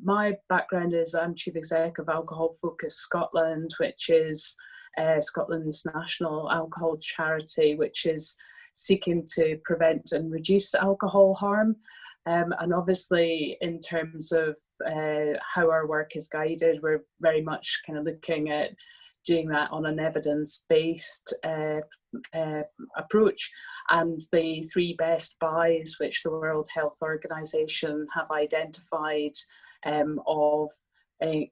my background is I'm Chief Exec of Alcohol Focus Scotland, which is Scotland's national alcohol charity, which is seeking to prevent and reduce alcohol harm. And obviously, in terms of how our work is guided, we're very much kind of looking at doing that on an evidence-based approach. And the 3 best buys which the World Health Organization have identified of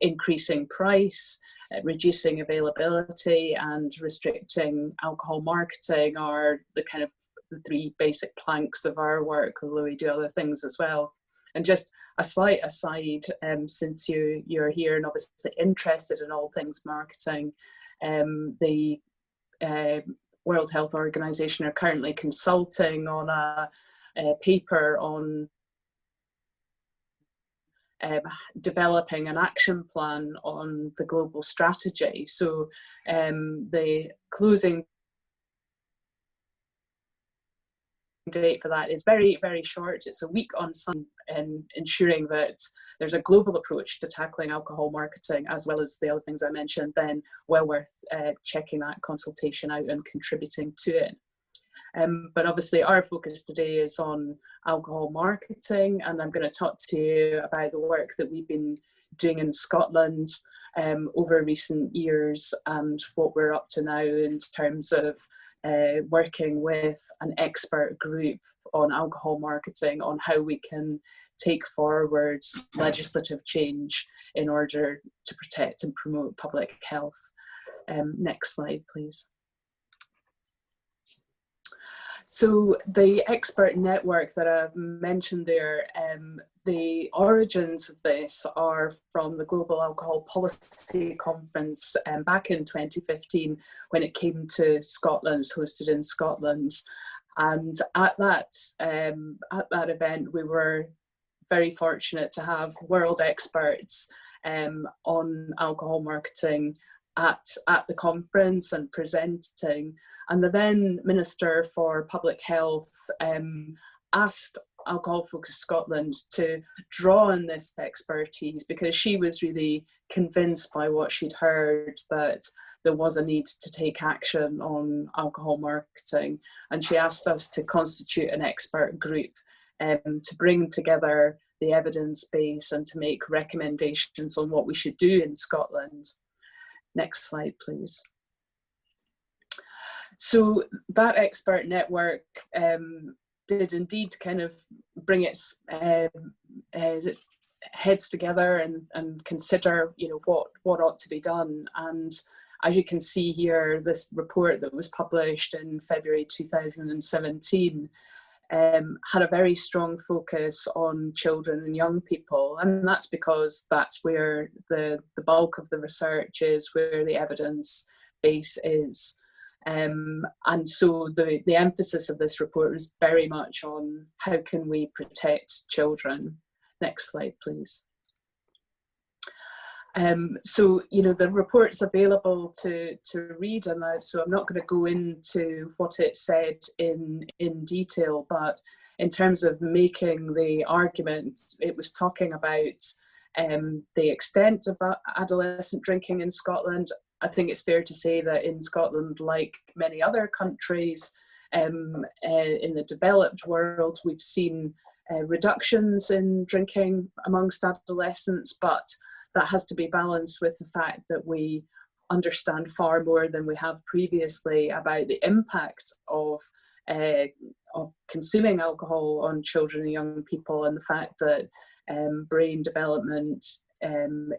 increasing price, reducing availability, and restricting alcohol marketing are the kind of the 3 basic planks of our work, although we do other things as well. And just a slight aside, since you're here and obviously interested in all things marketing, the World Health Organization are currently consulting on a paper on developing an action plan on the global strategy. So the closing date for that is very, very short. It's a week on Sunday, and ensuring that there's a global approach to tackling alcohol marketing, as well as the other things I mentioned, then well worth checking that consultation out and contributing to it. But obviously our focus today is on alcohol marketing, and I'm going to talk to you about the work that we've been doing in Scotland over recent years and what we're up to now in terms of working with an expert group on alcohol marketing, on how we can take forward legislative change in order to protect and promote public health. Next slide, please. So the expert network that I've mentioned there, the origins of this are from the Global Alcohol Policy Conference back in 2015, when it came to Scotland, hosted in Scotland. And at that event, we were very fortunate to have world experts on alcohol marketing at the conference and presenting. And the then Minister for Public Health asked Alcohol Focus Scotland to draw on this expertise, because she was really convinced by what she'd heard that there was a need to take action on alcohol marketing. And she asked us to constitute an expert group to bring together the evidence base and to make recommendations on what we should do in Scotland. Next slide, please. So that expert network did indeed kind of bring its heads together and consider, you know, what ought to be done. And as you can see here, this report that was published in February 2017 had a very strong focus on children and young people, and that's because that's where the bulk of the research is, where the evidence base is. And so the emphasis of this report was very much on how can we protect children. Next slide, please. So, you know, the report's available to read, and so I'm not going to go into what it said in detail, but in terms of making the argument, it was talking about the extent of adolescent drinking in Scotland. I think it's fair to say that in Scotland, like many other countries in the developed world, we've seen reductions in drinking amongst adolescents, but that has to be balanced with the fact that we understand far more than we have previously about the impact of consuming alcohol on children and young people, and the fact that brain development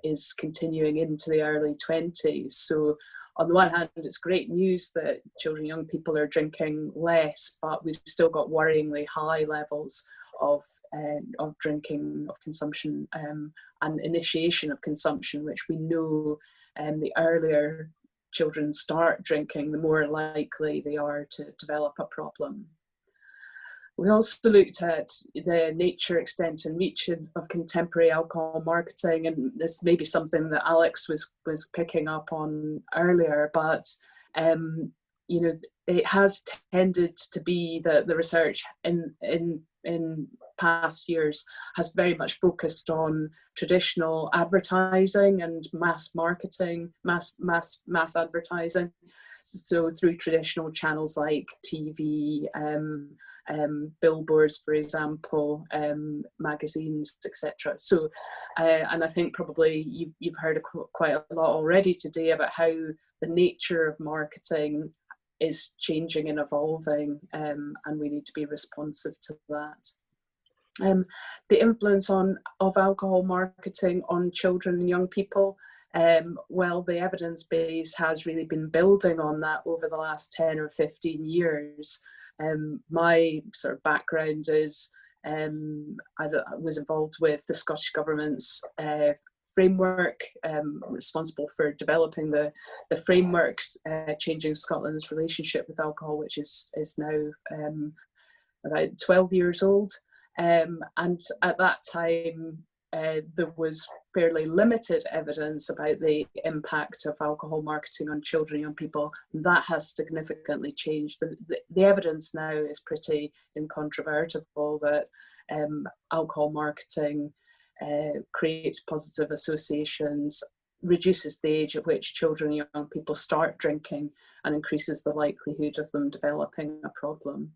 is continuing into the early 20s. So on the one hand, it's great news that children and young people are drinking less, but we've still got worryingly high levels of drinking, of consumption, and initiation of consumption, which we know the earlier children start drinking, the more likely they are to develop a problem. We also looked at the nature, extent and reach of contemporary alcohol marketing, and this may be something that Alex was picking up on earlier, but you know, it has tended to be that the research in in past years has very much focused on traditional advertising and mass marketing, mass advertising. So through traditional channels like TV, billboards, for example, magazines, etc. So, and I think probably you've heard quite a lot already today about how the nature of marketing is changing and evolving, and we need to be responsive to that. The influence of alcohol marketing on children and young people, well, the evidence base has really been building on that over the last 10 or 15 years. My sort of background is I was involved with the Scottish Government's framework, responsible for developing the frameworks changing Scotland's relationship with alcohol, which is now about 12 years old. And at that time, there was fairly limited evidence about the impact of alcohol marketing on children and young people. That has significantly changed. The evidence now is pretty incontrovertible that alcohol marketing creates positive associations, reduces the age at which children and young people start drinking, and increases the likelihood of them developing a problem.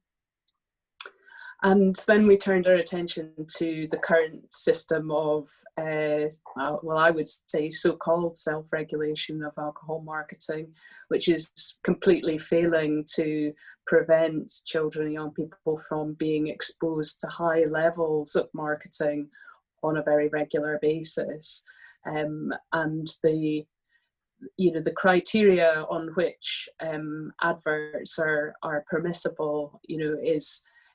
And then we turned our attention to the current system of, well, I would say so-called self-regulation of alcohol marketing, which is completely failing to prevent children and young people from being exposed to high levels of marketing on a very regular basis. And the criteria on which adverts are permissible,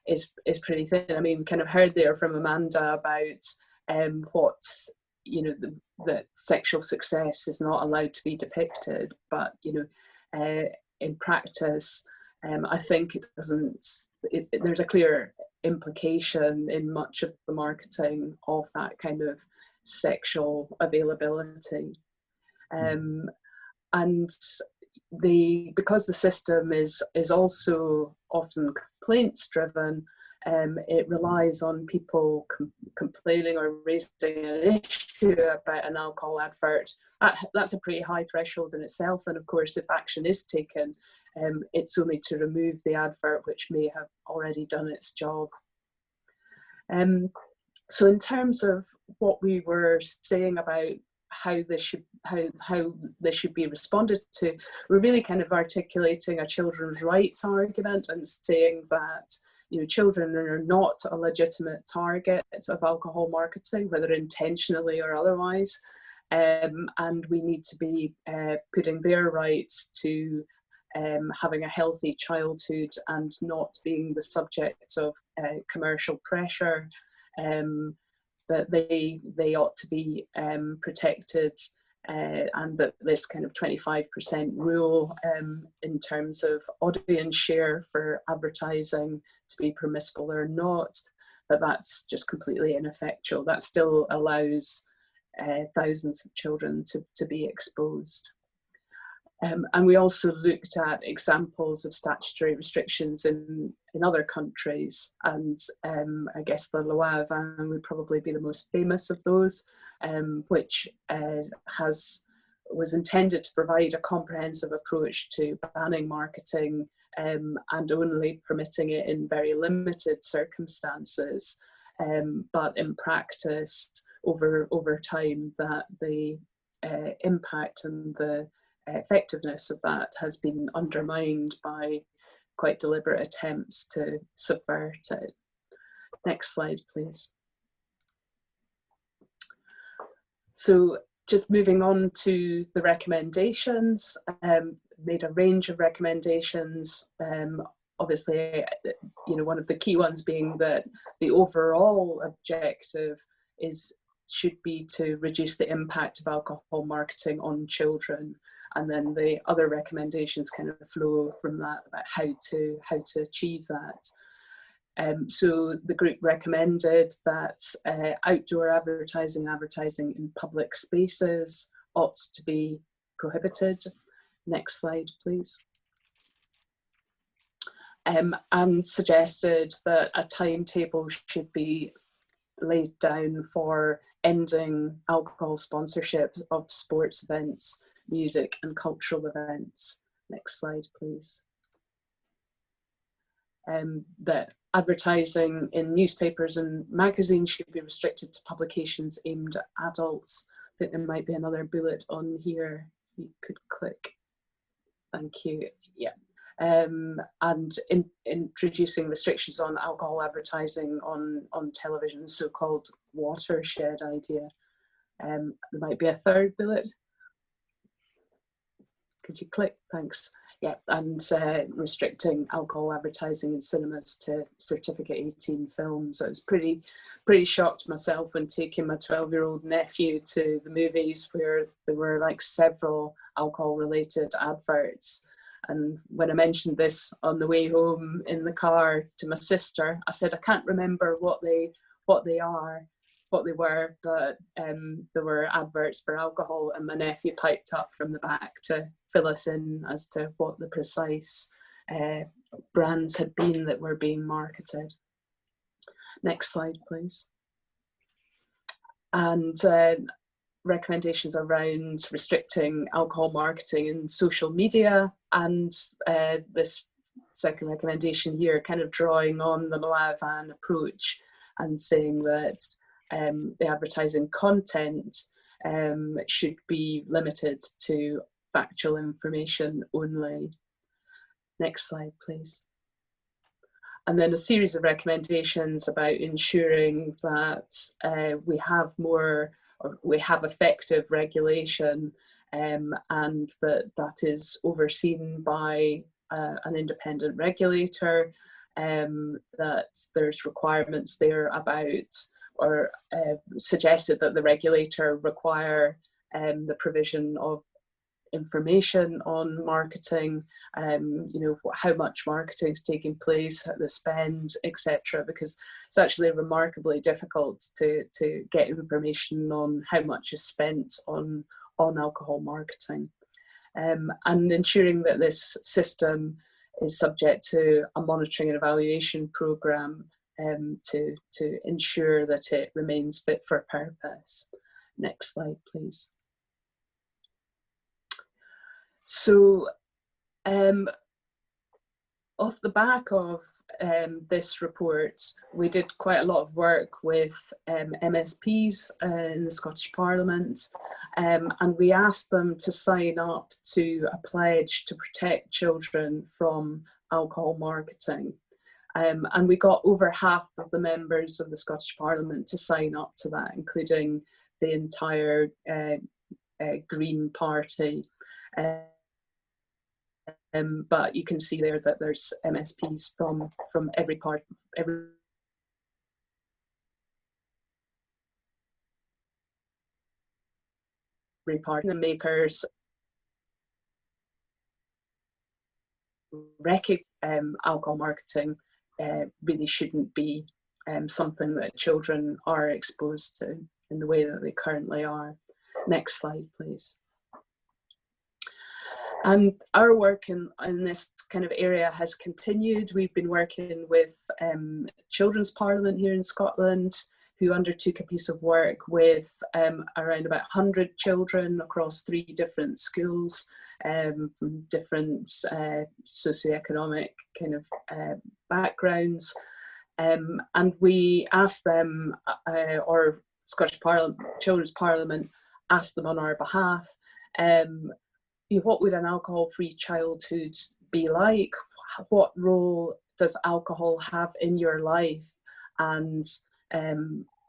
is pretty thin. I mean, kind of heard there from Amanda about what's, that sexual success is not allowed to be depicted, but in practice, I think it doesn't. There's a clear implication in much of the marketing of that kind of sexual availability, and because the system is also often complaints driven, it relies on people complaining or raising an issue about an alcohol advert. That's a pretty high threshold in itself, and of course if action is taken, it's only to remove the advert which may have already done its job. So in terms of what we were saying about how this should be responded to, we're really kind of articulating a children's rights argument and saying that children are not a legitimate target of alcohol marketing, whether intentionally or otherwise, and we need to be putting their rights to having a healthy childhood and not being the subject of commercial pressure. That they ought to be protected, and that this kind of 25% rule in terms of audience share for advertising to be permissible or not, that's just completely ineffectual. That still allows thousands of children to be exposed. And we also looked at examples of statutory restrictions in other countries, and I guess the loi Vin would probably be the most famous of those, which was intended to provide a comprehensive approach to banning marketing and only permitting it in very limited circumstances, but in practice over time that the impact and the effectiveness of that has been undermined by quite deliberate attempts to subvert it. Next slide, please. So just moving on to the recommendations, made a range of recommendations. Obviously, one of the key ones being that the overall objective should be to reduce the impact of alcohol marketing on children. And then the other recommendations kind of flow from that about how to achieve that. So the group recommended that outdoor advertising in public spaces ought to be prohibited. Next slide, please. and suggested that a timetable should be laid down for ending alcohol sponsorship of sports events, music and cultural events. Next slide, please. That advertising in newspapers and magazines should be restricted to publications aimed at adults. I think there might be another bullet on here. You could click. Thank you. Yeah. And introducing restrictions on alcohol advertising on television, so-called watershed idea. There might be a third bullet. Could you click? Thanks. Yeah, and restricting alcohol advertising in cinemas to certificate 18 films. I was pretty shocked myself when taking my 12-year-old nephew to the movies where there were like several alcohol-related adverts. And when I mentioned this on the way home in the car to my sister, I said, I can't remember what they were, but there were adverts for alcohol, and my nephew piped up from the back to fill us in as to what the precise brands had been that were being marketed. Next slide, please. And recommendations around restricting alcohol marketing in social media, and this second recommendation here kind of drawing on the Malavan approach and saying that the advertising content should be limited to factual information only. Next slide, please. And then a series of recommendations about ensuring that we have effective regulation, and that is overseen by an independent regulator, that there's requirements there about, or suggested that the regulator require the provision of information on marketing, you know, how much marketing is taking place, the spend, etc. Because it's actually remarkably difficult to get information on how much is spent on alcohol marketing, and ensuring that this system is subject to a monitoring and evaluation programme to ensure that it remains fit for purpose. Next slide, please. So off the back of this report, we did quite a lot of work with MSPs in the Scottish Parliament, and we asked them to sign up to a pledge to protect children from alcohol marketing. And we got over half of the members of the Scottish Parliament to sign up to that, including the entire Green Party. But you can see there that there's MSPs from every party makers. Alcohol marketing really shouldn't be something that children are exposed to in the way that they currently are. Next slide, please. And our work in this kind of area has continued. We've been working with Children's Parliament here in Scotland, who undertook a piece of work with around about 100 children across 3 different schools, from different socioeconomic kind of backgrounds. And we asked them, or Scottish Parliament, Children's Parliament asked them on our behalf, what would an alcohol-free childhood be like? What role does alcohol have in your life? And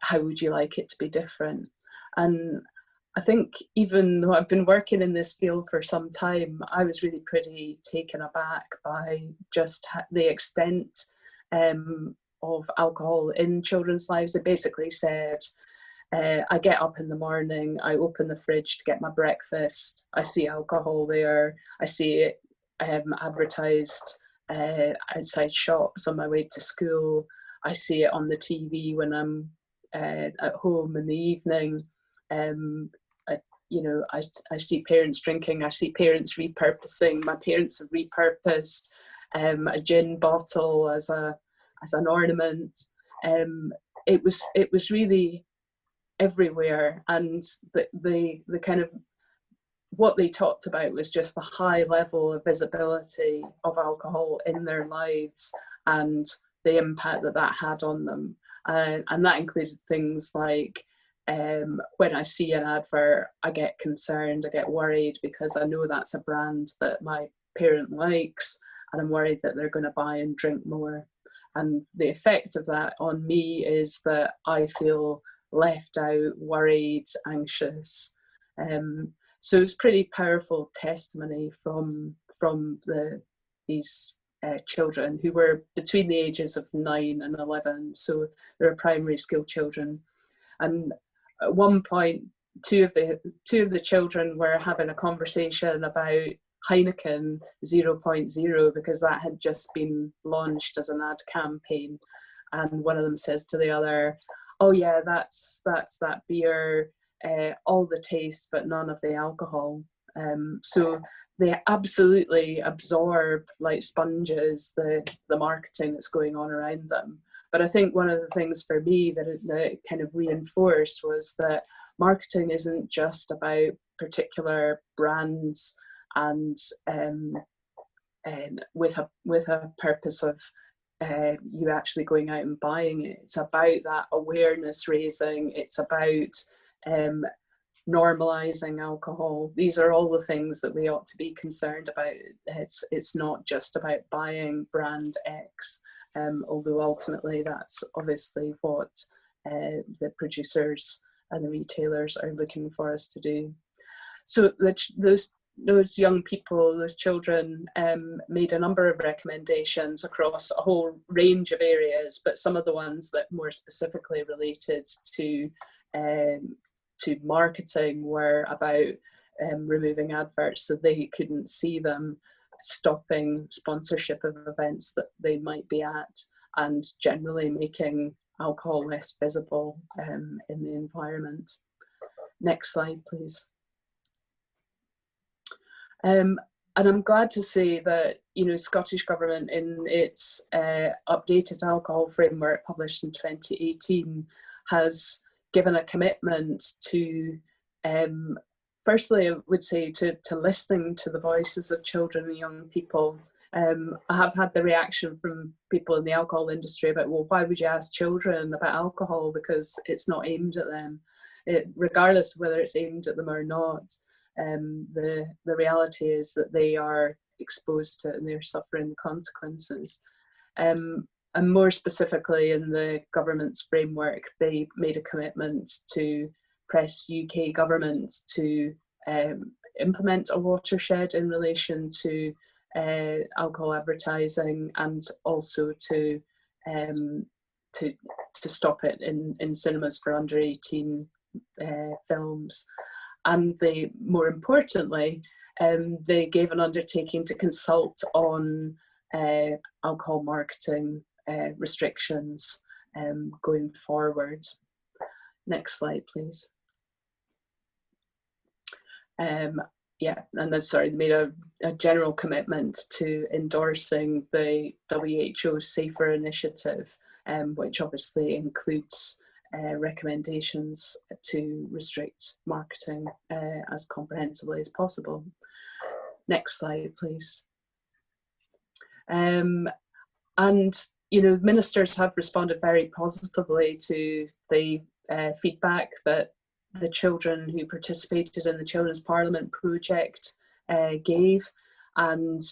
how would you like it to be different? And I think even though I've been working in this field for some time, I was really pretty taken aback by just the extent of alcohol in children's lives. They basically said, I get up in the morning, I open the fridge to get my breakfast, I see alcohol there, I see it advertised outside shops on my way to school, I see it on the TV when I'm at home in the evening. I see parents drinking, I see parents repurposing, my parents have repurposed. a gin bottle as an ornament. It was really everywhere, and the kind of what they talked about was just the high level of visibility of alcohol in their lives and the impact that that had on them. And that included things like, when I see an advert, I get concerned, I get worried, because I know that's a brand that my parent likes, and I'm worried that they're going to buy and drink more. And the effect of that on me is that I feel left out, worried, anxious. So it's pretty powerful testimony from these children who were between the ages of 9 and 11. So they were primary school children. And at one point, two of the children were having a conversation about Heineken 0.0, because that had just been launched as an ad campaign. And one of them says to the other, "Oh yeah, that's that beer, all the taste but none of the alcohol." So they absolutely absorb like sponges the marketing that's going on around them. But I think one of the things for me that it kind of reinforced was that marketing isn't just about particular brands and with a purpose of you actually going out and buying it. It's about that awareness raising. It's about normalizing alcohol. These are all the things that we ought to be concerned about. It's not just about buying brand X, although ultimately that's obviously what the producers and the retailers are looking for us to do. So those young people, those children, made a number of recommendations across a whole range of areas, but some of the ones that more specifically related to marketing were about removing adverts so they couldn't see them, stopping sponsorship of events that they might be at, and generally making alcohol less visible in the environment. Next slide, please. And I'm glad to say that, you know, Scottish Government in its updated alcohol framework published in 2018 has given a commitment to, firstly, I would say to listening to the voices of children and young people. I have had the reaction from people in the alcohol industry about, well, why would you ask children about alcohol? Because it's not aimed at them, regardless of whether it's aimed at them or not. The reality is that they are exposed to it and they're suffering the consequences. And more specifically, in the government's framework, they made a commitment to press UK governments to implement a watershed in relation to alcohol advertising, and also to stop it in cinemas for under 18 films. And they, more importantly, they gave an undertaking to consult on alcohol marketing restrictions going forward. Next slide, please. Yeah, and then, sorry, they made a general commitment to endorsing the WHO's Safer Initiative, which obviously includes recommendations to restrict marketing as comprehensively as possible. Next slide, please. And, you know, ministers have responded very positively to the feedback that the children who participated in the Children's Parliament project gave, and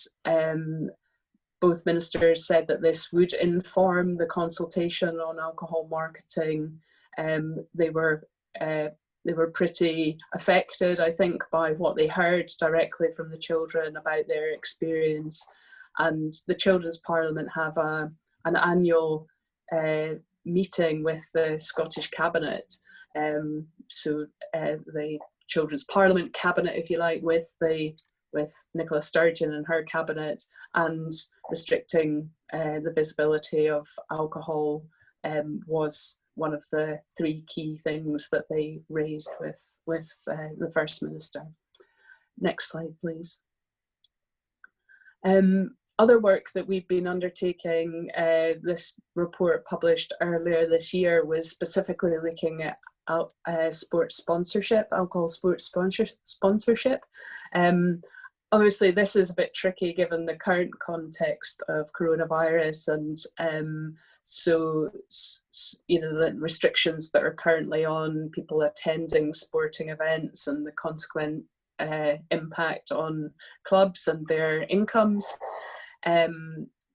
both ministers said that this would inform the consultation on alcohol marketing. They were pretty affected, I think, by what they heard directly from the children about their experience. And the Children's Parliament have an annual meeting with the Scottish Cabinet. So the Children's Parliament Cabinet, if you like, with Nicola Sturgeon and her cabinet, and restricting the visibility of alcohol was one of the 3 key things that they raised with the First Minister. Next slide, please. Other work that we've been undertaking, this report published earlier this year, was specifically looking at sports sponsorship, alcohol sports sponsorship. Obviously, this is a bit tricky given the current context of coronavirus, and so the restrictions that are currently on people attending sporting events and the consequent impact on clubs and their incomes.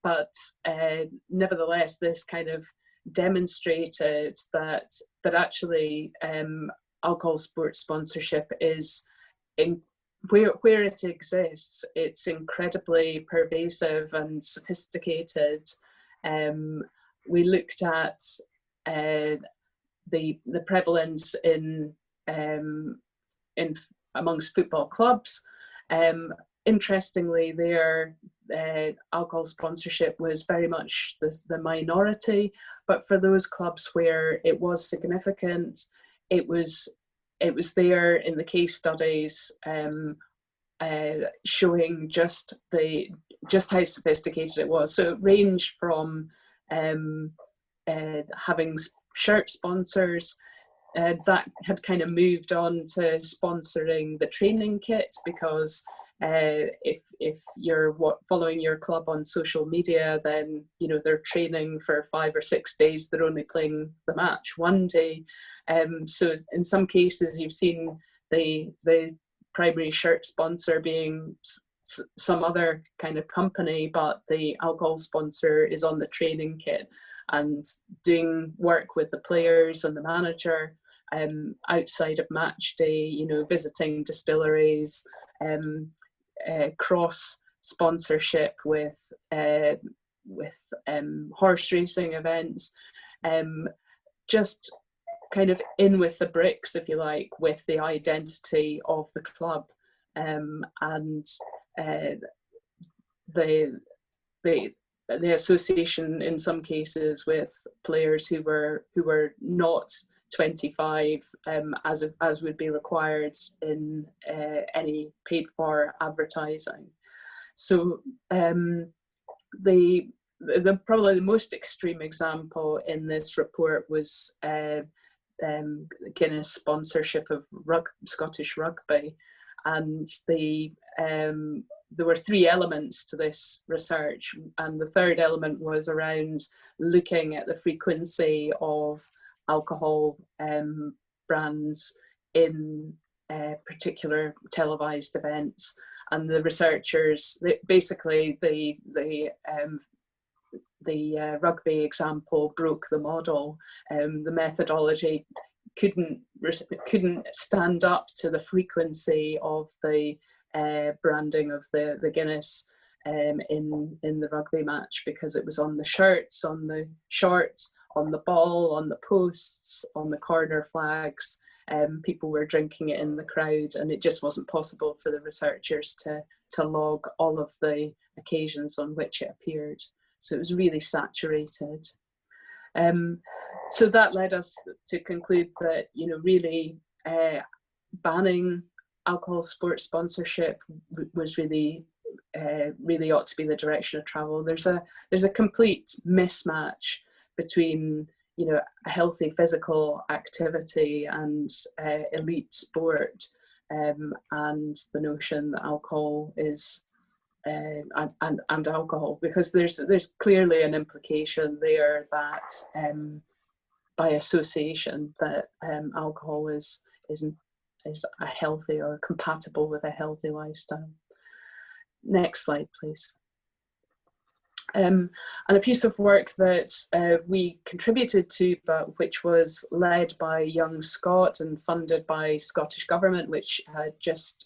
But nevertheless, this kind of demonstrated that actually alcohol sports sponsorship is where it exists, it's incredibly pervasive and sophisticated. We looked at the prevalence in amongst football clubs. Interestingly, their alcohol sponsorship was very much the minority, but for those clubs where it was significant, it was there in the case studies, showing just how sophisticated it was. So it ranged from having shirt sponsors that had kind of moved on to sponsoring the training kit, because if you're following your club on social media, then they're training for 5 or 6 days. They're only playing the match one day. So in some cases, you've seen the primary shirt sponsor being some other kind of company, but the alcohol sponsor is on the training kit and doing work with the players and the manager outside of match day. Visiting distilleries. Cross sponsorship with horse racing events, just kind of in with the bricks, if you like, with the identity of the club, and the association in some cases with players who were not 25, as would be required in any paid for advertising. So the probably the most extreme example in this report was Guinness sponsorship of Scottish rugby, and there were 3 elements to this research, and the third element was around looking at the frequency of alcohol brands in particular televised events. And the researchers, basically the rugby example broke the model. The methodology couldn't stand up to the frequency of the branding of the Guinness in the rugby match, because it was on the shirts, on the shorts, on the ball, on the posts, on the corner flags. People were drinking it in the crowd, and it just wasn't possible for the researchers to log all of the occasions on which it appeared. So it was really saturated. So that led us to conclude that really banning alcohol sports sponsorship was really ought to be the direction of travel. There's a complete mismatch between a healthy physical activity and elite sport, and the notion that alcohol is and alcohol, because there's clearly an implication there that by association that alcohol is a healthy or compatible with a healthy lifestyle. Next slide, please. And a piece of work that we contributed to, but which was led by Young Scot and funded by Scottish Government, which had just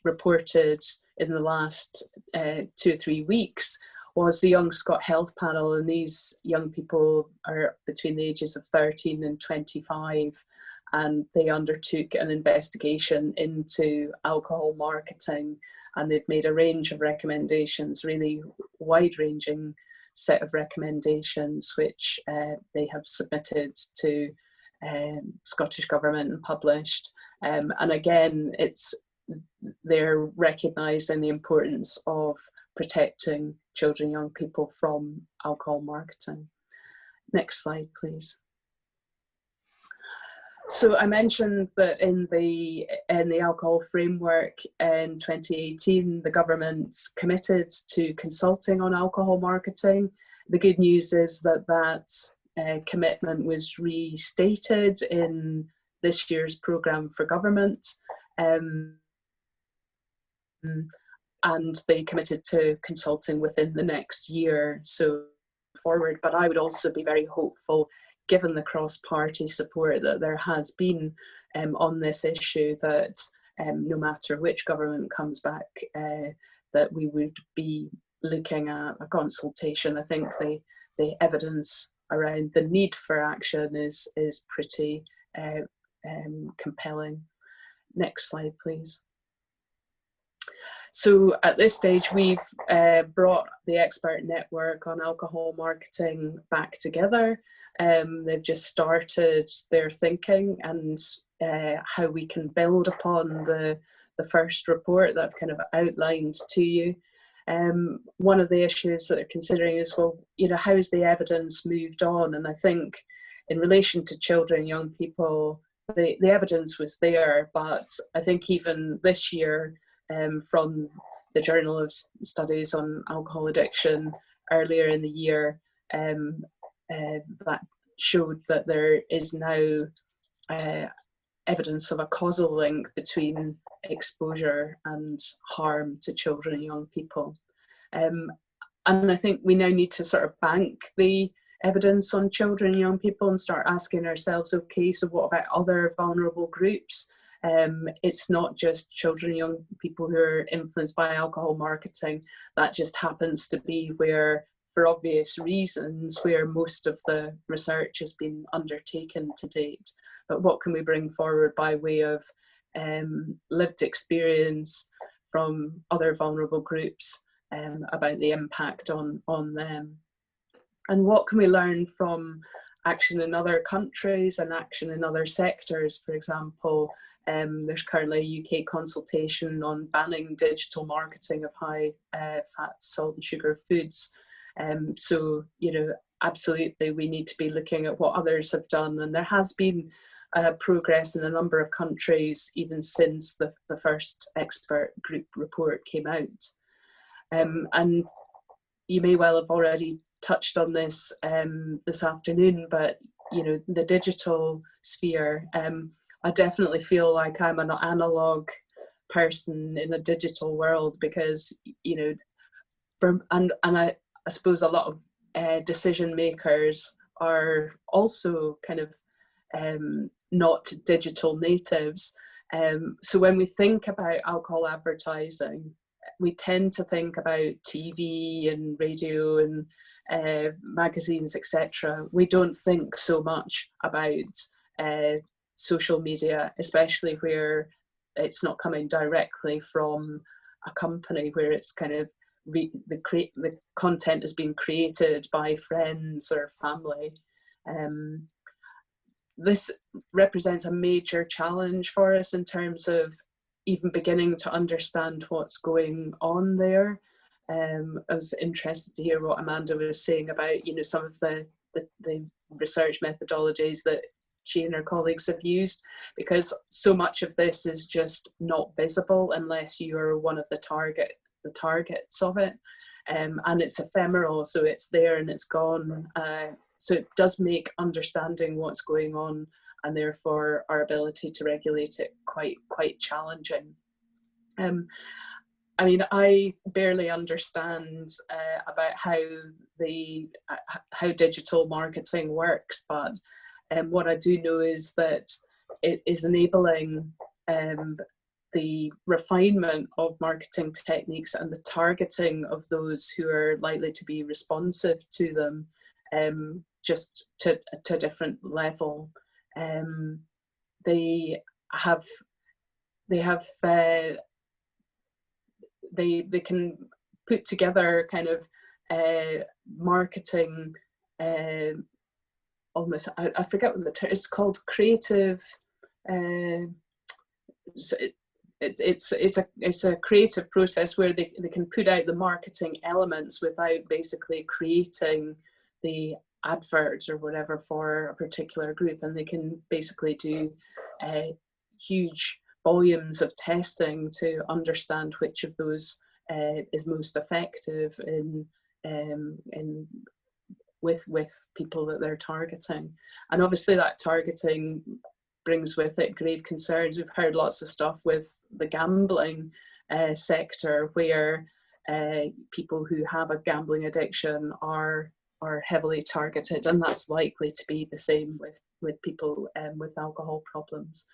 reported in the last 2 or 3 weeks, was the Young Scot Health Panel. And these young people are between the ages of 13 and 25, and they undertook an investigation into alcohol marketing, and they've made a range of recommendations, really wide-ranging set of recommendations, which they have submitted to Scottish Government and published. And again, they're recognising the importance of protecting children and young people from alcohol marketing. Next slide, please. So I mentioned that in the alcohol framework in 2018, the government committed to consulting on alcohol marketing. The good news is that commitment was restated in this year's programme for government, and they committed to consulting within the next year so forward. But I would also be very hopeful, given the cross-party support that there has been on this issue, that no matter which government comes back, that we would be looking at a consultation. I think the evidence around the need for action is pretty compelling. Next slide, please. So at this stage, we've brought the expert network on alcohol marketing back together. They've just started their thinking and how we can build upon the first report that I've kind of outlined to you. One of the issues that they're considering is, well, how's the evidence moved on? And I think in relation to children and young people, the evidence was there, but I think even this year, from the Journal of Studies on Alcohol Addiction earlier in the year, that showed that there is now evidence of a causal link between exposure and harm to children and young people. And I think we now need to sort of bank the evidence on children and young people and start asking ourselves, okay, so what about other vulnerable groups? It's not just children and young people who are influenced by alcohol marketing. That just happens to be where, for obvious reasons, where most of the research has been undertaken to date. But what can we bring forward by way of lived experience from other vulnerable groups about the impact on them? And what can we learn from action in other countries and action in other sectors? For example, there's currently a UK consultation on banning digital marketing of high fat, salt and sugar foods. So, absolutely we need to be looking at what others have done. And there has been progress in a number of countries even since the first expert group report came out. And you may well have already touched on this this afternoon, but the digital sphere, I definitely feel like I'm an analog person in a digital world, because I suppose a lot of decision makers are also kind of not digital natives. So when we think about alcohol advertising, we tend to think about TV and radio and magazines, etc. We don't think so much about social media, especially where it's not coming directly from a company, where it's kind of the content is being created by friends or family. This represents a major challenge for us in terms of even beginning to understand what's going on there. I was interested to hear what Amanda was saying about some of the research methodologies that she and her colleagues have used, because so much of this is just not visible unless you are one of the targets of it, and it's ephemeral, so it's there and it's gone. So it does make understanding what's going on, and therefore our ability to regulate it quite challenging. I mean, I barely understand about how digital marketing works, but what I do know is that it is enabling the refinement of marketing techniques and the targeting of those who are likely to be responsive to them, just to a different level. They can put together kind of marketing, almost, I forget what the term, it's called creative, it's a creative process where they can put out the marketing elements without basically creating the adverts or whatever for a particular group, and they can basically do huge volumes of testing to understand which of those is most effective in with people that they're targeting. And obviously that targeting brings with it grave concerns. We've heard lots of stuff with the gambling sector, where people who have a gambling addiction are heavily targeted, and that's likely to be the same with people with alcohol problems.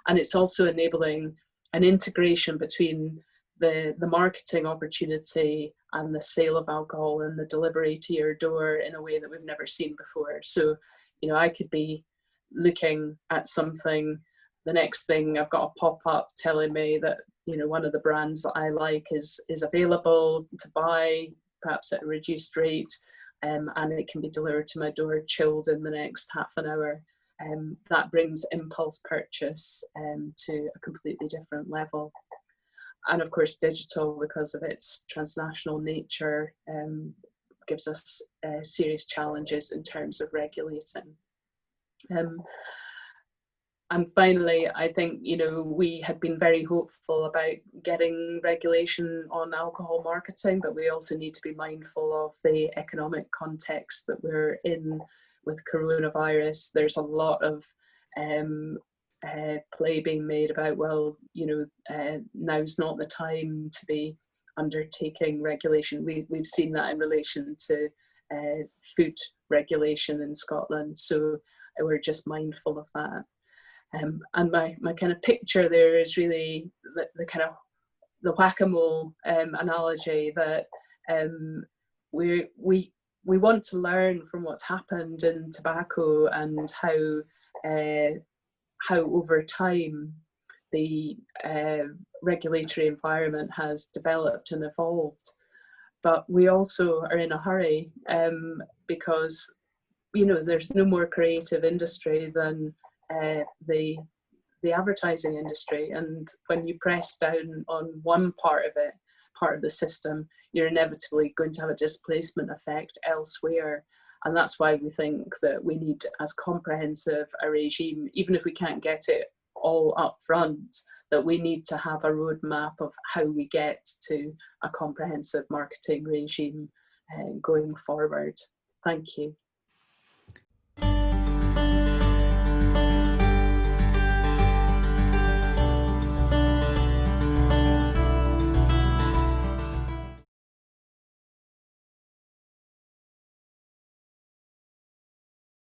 And it's also enabling an integration between the marketing opportunity and the sale of alcohol and the delivery to your door in a way that we've never seen before. So, you know, I could be looking at something, the next thing I've got a pop-up telling me that, you know, one of the brands that I like is available to buy, perhaps at a reduced rate, and it can be delivered to my door chilled in the next half an hour. That brings impulse purchase to a completely different level. And of course, digital, because of its transnational nature, gives us serious challenges in terms of regulating. And finally, I think, you know, we had been very hopeful about getting regulation on alcohol marketing, but we also need to be mindful of the economic context that we're in with coronavirus. There's a lot of play being made about, well, you know, now's not the time to be undertaking regulation. We've seen that in relation to food regulation in Scotland, so we're just mindful of that. And my kind of picture there is really the kind of the whack-a-mole analogy, that we want to learn from what's happened in tobacco and how over time the regulatory environment has developed and evolved. But we also are in a hurry because, you know, there's no more creative industry than the advertising industry, and when you press down on one part of the system, you're inevitably going to have a displacement effect elsewhere. And that's why we think that we need as comprehensive a regime, even if we can't get it all up front, that we need to have a roadmap of how we get to a comprehensive marketing regime going forward. Thank you.